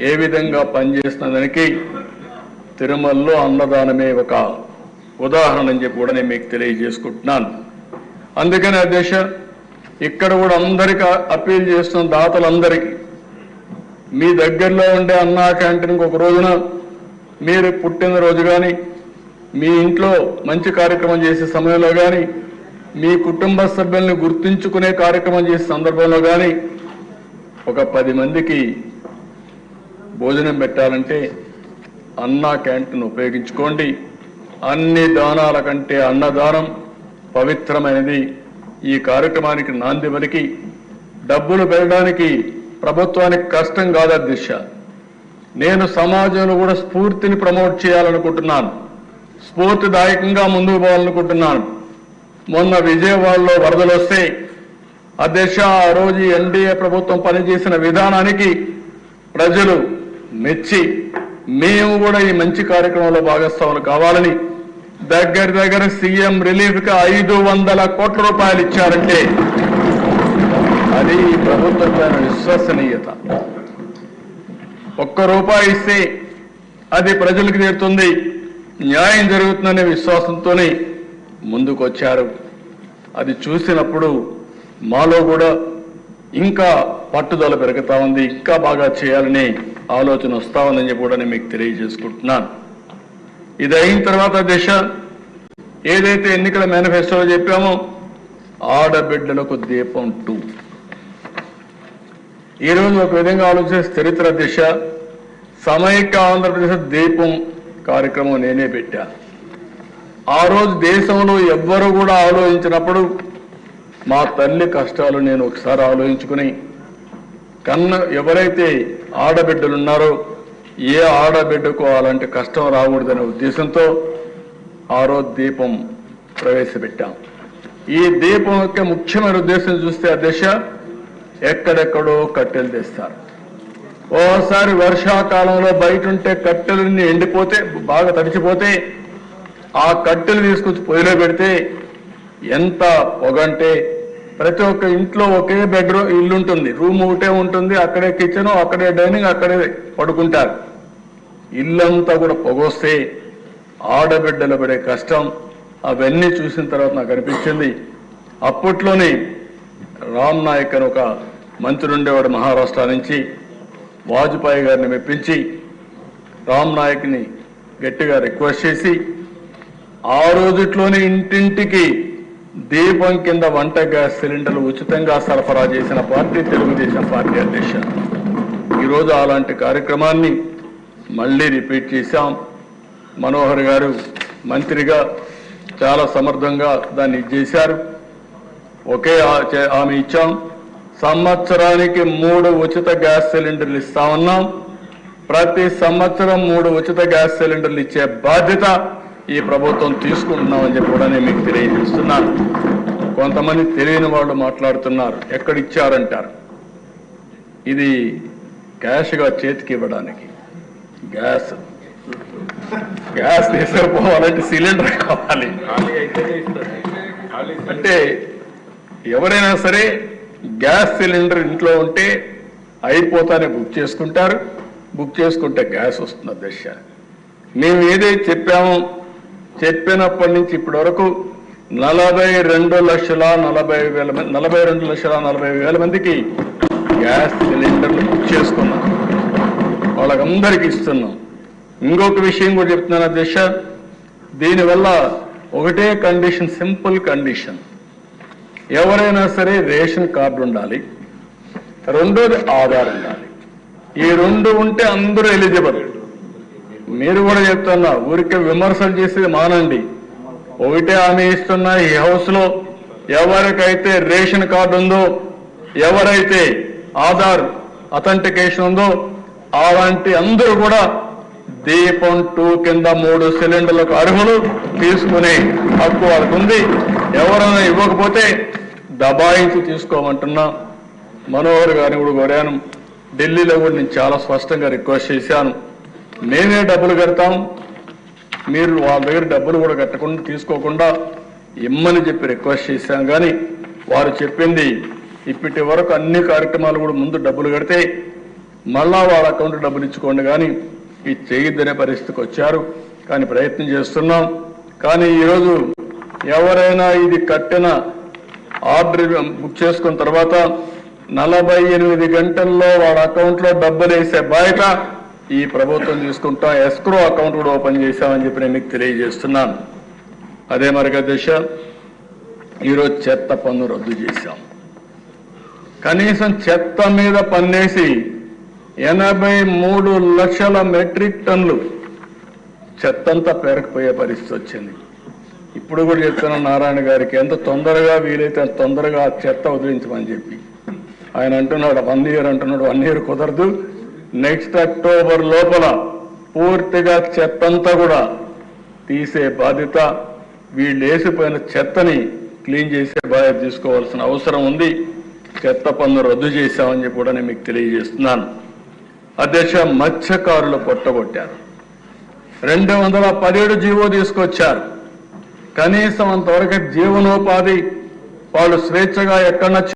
ఏ విధంగా పనిచేస్తున్నదానికి తిరుమలలో అన్నదానమే ఒక ఉదాహరణ అని చెప్పి కూడా నేను మీకు తెలియజేసుకుంటున్నాను. అందుకని అధ్యక్ష, ఇక్కడ కూడా అందరికీ అప్పీల్ చేస్తున్న దాతలందరికీ మీ దగ్గరలో ఉండే అన్నా క్యాంటీన్కి ఒక రోజున మీరు పుట్టినరోజు కానీ మీ ఇంట్లో మంచి కార్యక్రమం చేసే సమయంలో కానీ మీ కుటుంబ సభ్యుల్ని గుర్తుంచుకునే కార్యక్రమం చేసే సందర్భంలో కానీ ఒక 10 మందికి భోజనం పెట్టాలంటే అన్నా క్యాంటీన్ ఉపయోగించుకోండి. అన్ని దానాల కంటే అన్నదానం పవిత్రమైనది. ఈ కార్యక్రమానికి నాంది పలికి డబ్బులు పెట్టడానికి ప్రభుత్వానికి కష్టం కాదు అధ్యక్ష. నేను సమాజంలో కూడా స్ఫూర్తిని ప్రమోట్ చేయాలనుకుంటున్నాను, స్ఫూర్తిదాయకంగా ముందుకు పోవాలనుకుంటున్నాను. మొన్న విజయవాడలో వరదలు వస్తే అధ్యక్ష, ఆ రోజు ఎన్డీఏ ప్రభుత్వం పనిచేసిన విధానానికి ప్రజలు మెచ్చి మేము కూడా ఈ మంచి కార్యక్రమంలో భాగస్వాములు కావాలని దగ్గర సీఎం రిలీఫ్ కి 500 కోట్ల రూపాయలు ఇచ్చారంటే అది ఈ ప్రభుత్వం పైన విశ్వసనీయత. ₹1 ఇస్తే అది ప్రజలకు చేరుతుంది, న్యాయం జరుగుతుందనే విశ్వాసంతోనే ముందుకు వచ్చారు. అది చూసినప్పుడు మాలో కూడా ఇంకా పట్టుదల పెరుగుతా ఉంది, ఇంకా బాగా చేయాలని ఆలోచన వస్తా ఉందని చెప్పి కూడా నేను మీకు తెలియజేసుకుంటున్నాను. ఇది అయిన తర్వాత దిశ ఏదైతే ఎన్నికల మేనిఫెస్టోలో చెప్పామో ఆడబిడ్డలకు దీపం 2 ఈరోజు ఒక విధంగా ఆలోచిస్తే చరిత్ర దిశ సమైక్య ఆంధ్రప్రదేశ్ దీపం కార్యక్రమం నేనే పెట్టా. ఆ రోజు దేశంలో ఎవ్వరూ కూడా ఆలోచించినప్పుడు మా తల్లి కష్టాలు నేను ఒకసారి ఆలోచించుకుని ఎవరైతే ఆడబిడ్డలు ఉన్నారో ఏ ఆడబిడ్డకు అలాంటి కష్టం రాకూడదనే ఉద్దేశంతో ఆ రోజు దీపం ప్రవేశపెట్టాం. ఈ దీపం యొక్క ముఖ్యమైన ఉద్దేశం చూస్తే అధ్యక్ష, ఎక్కడెక్కడో కట్టెలు తెస్తారు. ఓసారి వర్షాకాలంలో బయట ఉంటే కట్టెలన్నీ ఎండిపోతే బాగా తడిచిపోతే ఆ కట్టెలు తీసుకొచ్చి పొయ్యిలో పెడితే ఎంత పొగంటే ప్రతి ఒక్క ఇంట్లో ఒకే బెడ్రూమ్ ఇల్లు ఉంటుంది, రూమ్ ఒకటే ఉంటుంది, అక్కడే కిచెన్, అక్కడే డైనింగ్, అక్కడే పడుకుంటారు. ఇల్లంతా కూడా పొగొస్తే ఆడబిడ్డలు పడే కష్టం అవన్నీ చూసిన తర్వాత నాకు అనిపించింది. అప్పట్లోనే రామ్ నాయక్ అని ఒక మంత్రి ఉండేవాడు మహారాష్ట్ర నుంచి, వాజ్పేయి గారిని మెప్పించి రామ్ నాయక్ని గట్టిగా రిక్వెస్ట్ చేసి ఆ రోజుట్లోనే ఇంటింటికి దీపం కింద వంట గ్యాస్ సిలిండర్లు ఉచితంగా సరఫరా చేసిన పార్టీ తెలుగుదేశం పార్టీ అధ్యక్ష. ఈరోజు అలాంటి కార్యక్రమాన్ని మళ్ళీ రిపీట్ చేశాం. మనోహర్ గారు మంత్రిగా చాలా సమర్థంగా దాన్ని చేశారు. ఒకే హామీ ఇచ్చాం, సంవత్సరానికి 3 ఉచిత గ్యాస్ సిలిండర్లు ఇస్తామన్నాం. ప్రతి సంవత్సరం 3 ఉచిత గ్యాస్ సిలిండర్లు ఇచ్చే బాధ్యత ఈ ప్రభుత్వం తీసుకుంటున్నామని చెప్పి కూడా నేను మీకు తెలియజేస్తున్నాను. కొంతమంది తెలియని వాళ్ళు మాట్లాడుతున్నారు, ఎక్కడిచ్చారంటారు. ఇది క్యాష్గా చేతికి ఇవ్వడానికి, గ్యాస్ తీసుకుపోవాలంటే సిలిండర్ కావాలి. అంటే ఎవరైనా సరే గ్యాస్ సిలిండర్ ఇంట్లో ఉంటే అయిపోతానే బుక్ చేసుకుంటారు, బుక్ చేసుకుంటే గ్యాస్ వస్తుంది దశ. మేము ఏదైతే చెప్పామో చెప్పినప్పటి నుంచి ఇప్పటి వరకు 42,40,000 మందికి గ్యాస్ సిలిండర్లు బుక్ చేసుకున్నాం, వాళ్ళకందరికీ ఇస్తున్నాం. ఇంకొక విషయం కూడా చెప్తున్నాను అధ్యక్ష, దీనివల్ల ఒకటే కండిషన్, సింపుల్ కండిషన్, ఎవరైనా సరే రేషన్ కార్డు ఉండాలి, రెండోది ఆధార్ ఉండాలి. ఈ 2 ఉంటే అందరూ ఎలిజిబుల్. మీరు కూడా చెప్తున్నా, ఊరికే విమర్శలు చేసేది మానండి. ఒకటే హామీ ఇస్తున్నా, ఈ హౌస్ లో ఎవరికైతే రేషన్ కార్డు ఉందో, ఎవరైతే ఆధార్ అథెంటికేషన్ ఉందో అలాంటి అందరూ కూడా దీపం 2 కింద 3 సిలిండర్లకు అర్హులు, తీసుకునే హక్కు వాళ్ళకు ఉంది. ఎవరైనా ఇవ్వకపోతే దబాయించి తీసుకోమంటున్నా. మనోహర్ గారిని కూడా కోరాను, ఢిల్లీలో కూడా నేను చాలా స్పష్టంగా రిక్వెస్ట్ చేశాను, మేమే డబ్బులు కడతాం, మీరు వాళ్ళ దగ్గర డబ్బులు కూడా కట్టకుండా తీసుకోకుండా ఇమ్మని చెప్పి రిక్వెస్ట్ చేశాను. కానీ వారు చెప్పింది ఇప్పటి వరకు అన్ని కార్యక్రమాలు కూడా ముందు డబ్బులు కడితే మళ్ళా వాళ్ళ అకౌంట్ డబ్బులు ఇచ్చుకోండి కానీ ఇది చేయొద్దనే పరిస్థితికి వచ్చారు. కానీ ప్రయత్నం చేస్తున్నాం. కానీ ఈరోజు ఎవరైనా ఇది కట్టిన ఆర్డర్ బుక్ చేసుకున్న తర్వాత 48 గంటల్లో వాళ్ళ అకౌంట్లో డబ్బులు వేసే బాధ్యత ఈ ప్రభుత్వం తీసుకుంటాం. ఎస్క్రో అకౌంట్ కూడా ఓపెన్ చేశామని చెప్పి నేను మీకు తెలియజేస్తున్నాను. అదే మరిగా దిశ ఈరోజు చెత్త పన్ను రద్దు చేశాం. కనీసం చెత్త మీద పన్నేసి 83 లక్షల మెట్రిక్ టన్నులు చెత్తంతా పేరకపోయే పరిస్థితి వచ్చింది. ఇప్పుడు కూడా చెప్తున్నాను నారాయణ గారికి, ఎంత తొందరగా వీలైతే అంత తొందరగా ఆ చెత్త వదిలించమని చెప్పి. ఆయన అంటున్నాడు 1 ఇయర్ అంటున్నాడు. 1 ఇయర్ కుదరదు. నెక్స్ట్ అక్టోబర్ లోపల పూర్తిగా చెత్తంతా కూడా తీసే బాధ్యత, వీళ్ళు వేసిపోయిన చెత్తని క్లీన్ చేసే బాధ్యత తీసుకోవాల్సిన అవసరం ఉంది. చెత్త పన్ను రద్దు చేశామని చెప్పి కూడా నేను మీకు తెలియజేస్తున్నాను. అధ్యక్ష, మత్స్యకారులు పొట్టగొట్టారు. 217 జీవో తీసుకొచ్చారు. కనీసం అంతవరకు జీవనోపాధి వాళ్ళు స్వేచ్ఛగా ఎక్కడన్నా